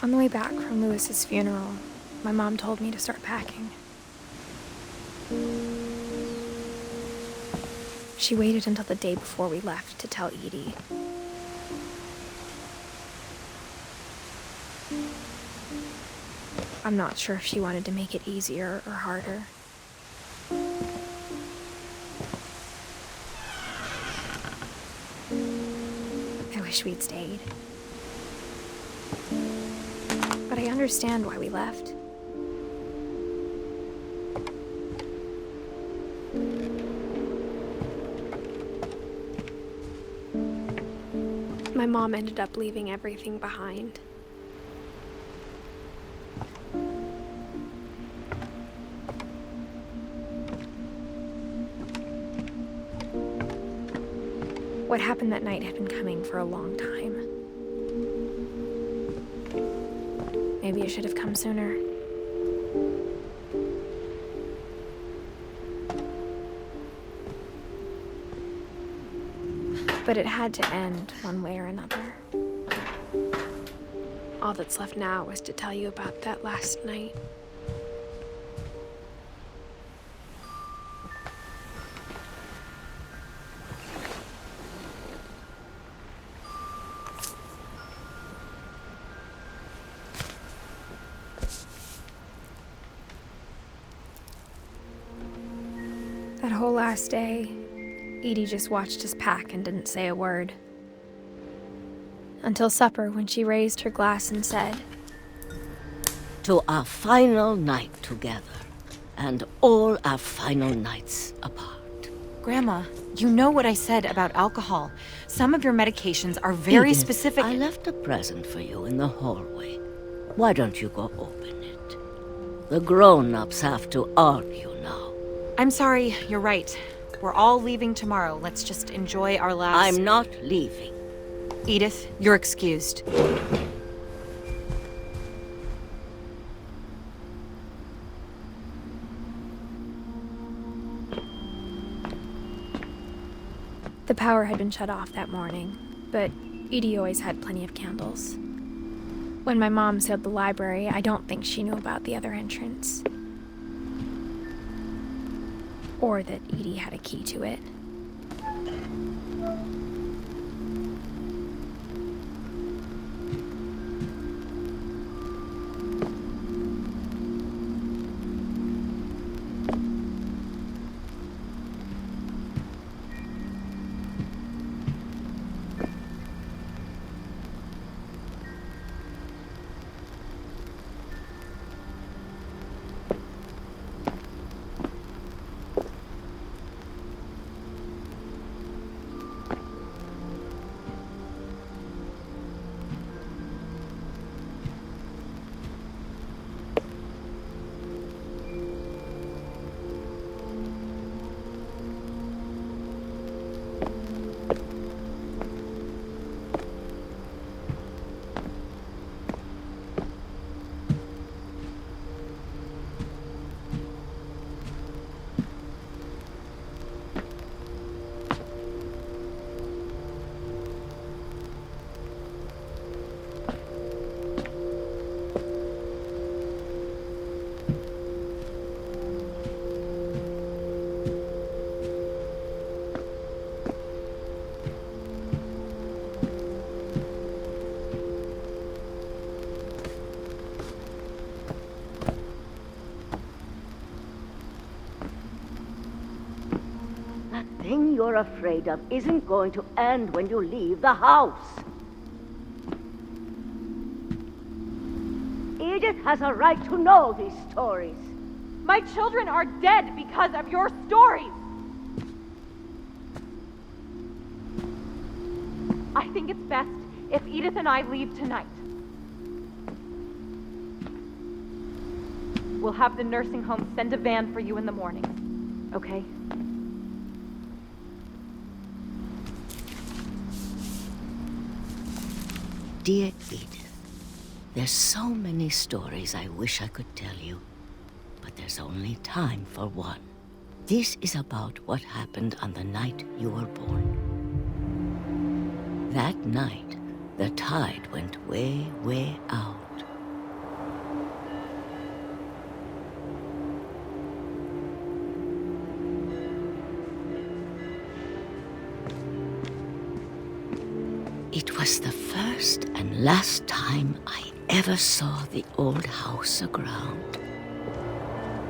On the way back from Lewis's funeral, my mom told me to start packing. She waited until the day before we left to tell Edie. I'm not sure if she wanted to make it easier or harder. I wish we'd stayed. But I understand why we left. My mom ended up leaving everything behind. What happened that night had been coming for a long time. Maybe it should have come sooner. But it had to end one way or another. All that's left now is to tell you about that last night. That whole last day, Edie just watched us pack and didn't say a word. Until supper, when she raised her glass and said, "To our final night together, and all our final nights apart." Grandma, you know what I said about alcohol. Some of your medications are very Edith, specific. I left a present for you in the hallway. Why don't you go open it? The grown-ups have to argue now. I'm sorry, you're right. We're all leaving tomorrow. Let's just enjoy our last... I'm not leaving. Edith, you're excused. the power had been shut off that morning, but Edie always had plenty of candles. When my mom sealed the library, I don't think she knew about the other entrance. Or that Edie had a key to it. That thing you're afraid of isn't going to end when you leave the house. Edith has a right to know these stories. My children are dead because of your stories! I think it's best if Edith and I leave tonight. We'll have the nursing home send a van for you in the morning, okay? Dear Edith, there's so many stories I wish I could tell you, but there's only time for one. This is about what happened on the night you were born. That night, the tide went way, way out, It was the first and last time I ever saw the old house aground.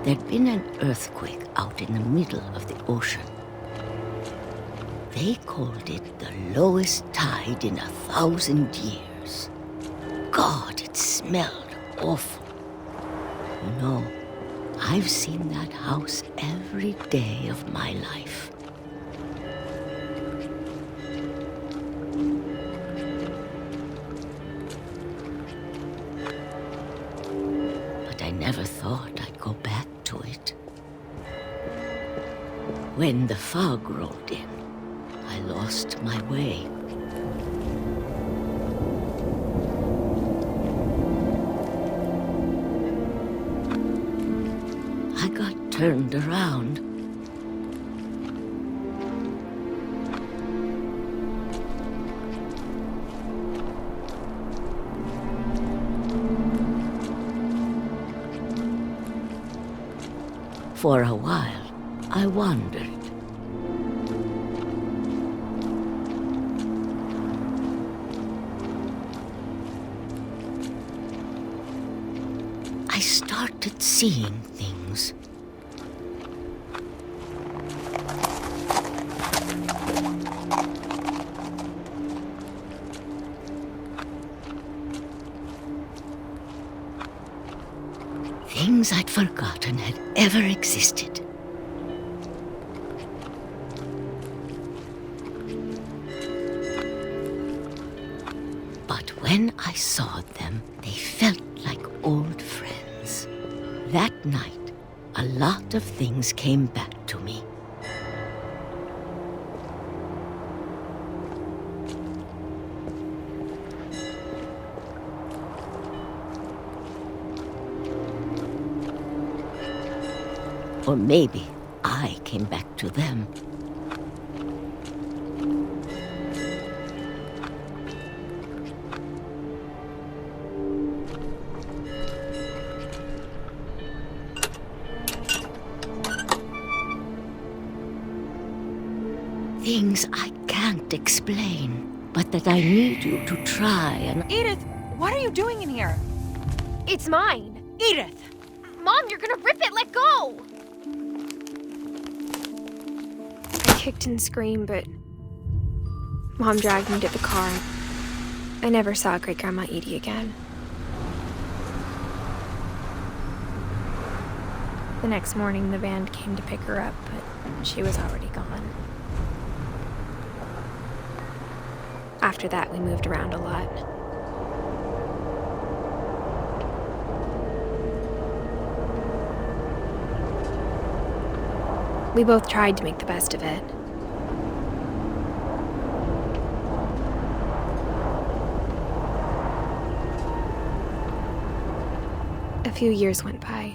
There'd been an earthquake out in the middle of the ocean. They called it the lowest tide in 1,000 years. God, it smelled awful. You know, I've seen that house every day of my life. But I never thought I'd go back to it. When the fog rolled in, I lost my way. I got turned around. For a while, I wandered. I started seeing things. Things I'd forgotten had ever existed. But when I saw them, they felt like old friends. That night, a lot of things came back to me. Or maybe I came back to them. Things I can't explain, but that I need you to try and... Edith, what are you doing in here? It's mine. Edith! Mom, you're gonna rip it! Let go! I kicked and screamed, but Mom dragged me to the car. I never saw Great-Grandma Edie again. The next morning, the van came to pick her up, but she was already gone. After that, we moved around a lot. We both tried to make the best of it. A few years went by.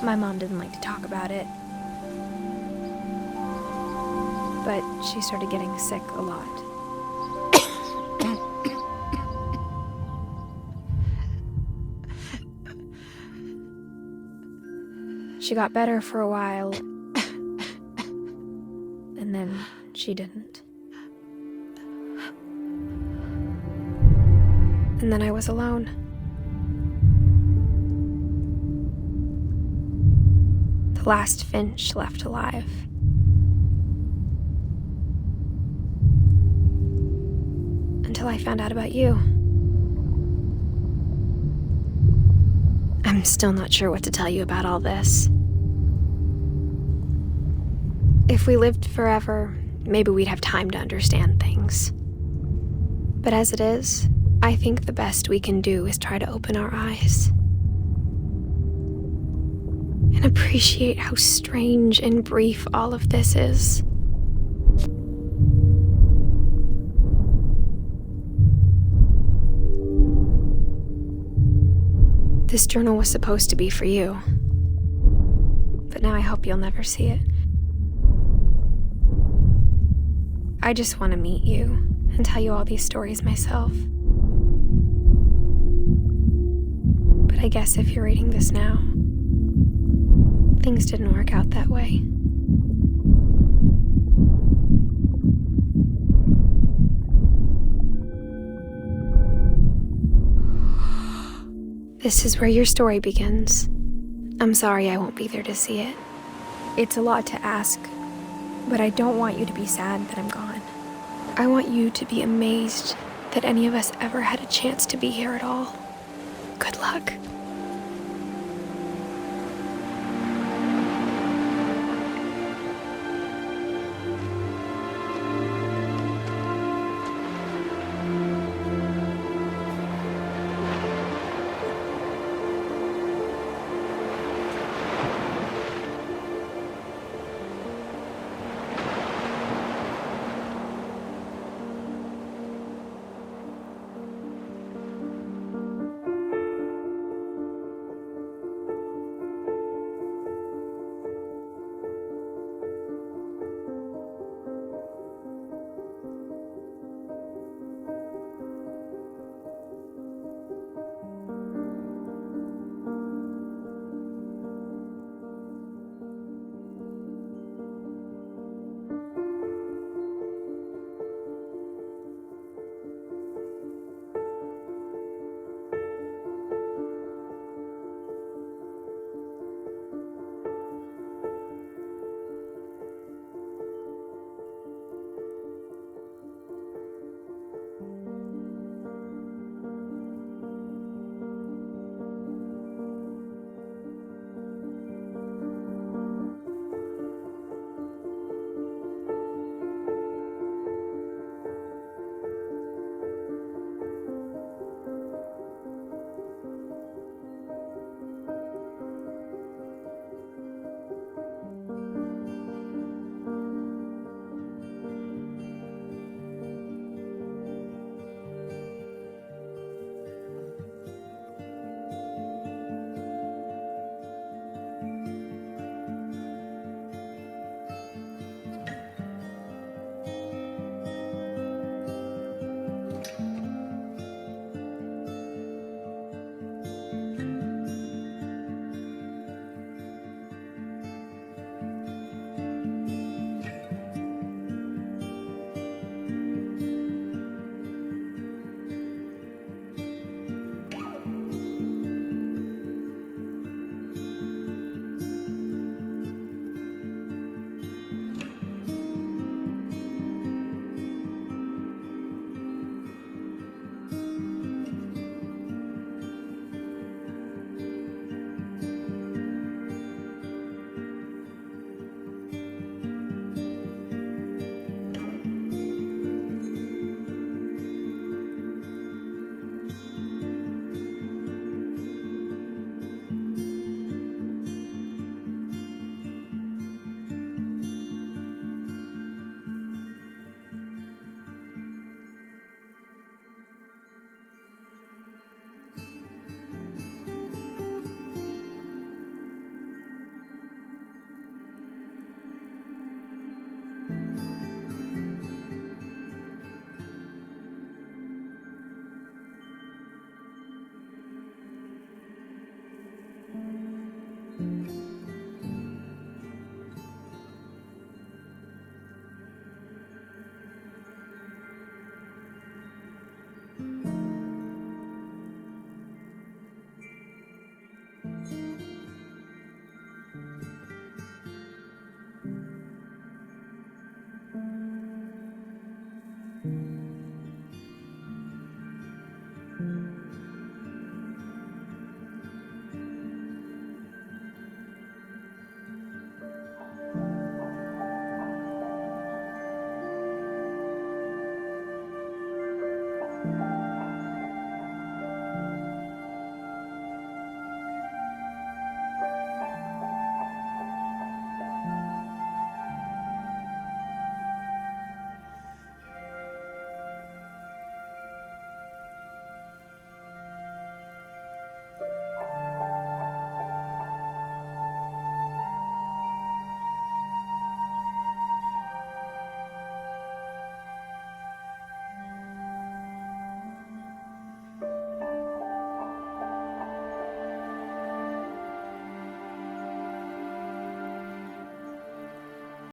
My mom didn't like to talk about it, but she started getting sick a lot. She got better for a while, and then she didn't. And then I was alone. The last Finch left alive. Until I found out about you. I'm still not sure what to tell you about all this. If we lived forever, maybe we'd have time to understand things. But as it is, I think the best we can do is try to open our eyes. And appreciate how strange and brief all of this is. This journal was supposed to be for you. But now I hope you'll never see it. I just want to meet you and tell you all these stories myself. But I guess if you're reading this now, things didn't work out that way. This is where your story begins. I'm sorry I won't be there to see it. It's a lot to ask, but I don't want you to be sad that I'm gone. I want you to be amazed that any of us ever had a chance to be here at all. Good luck.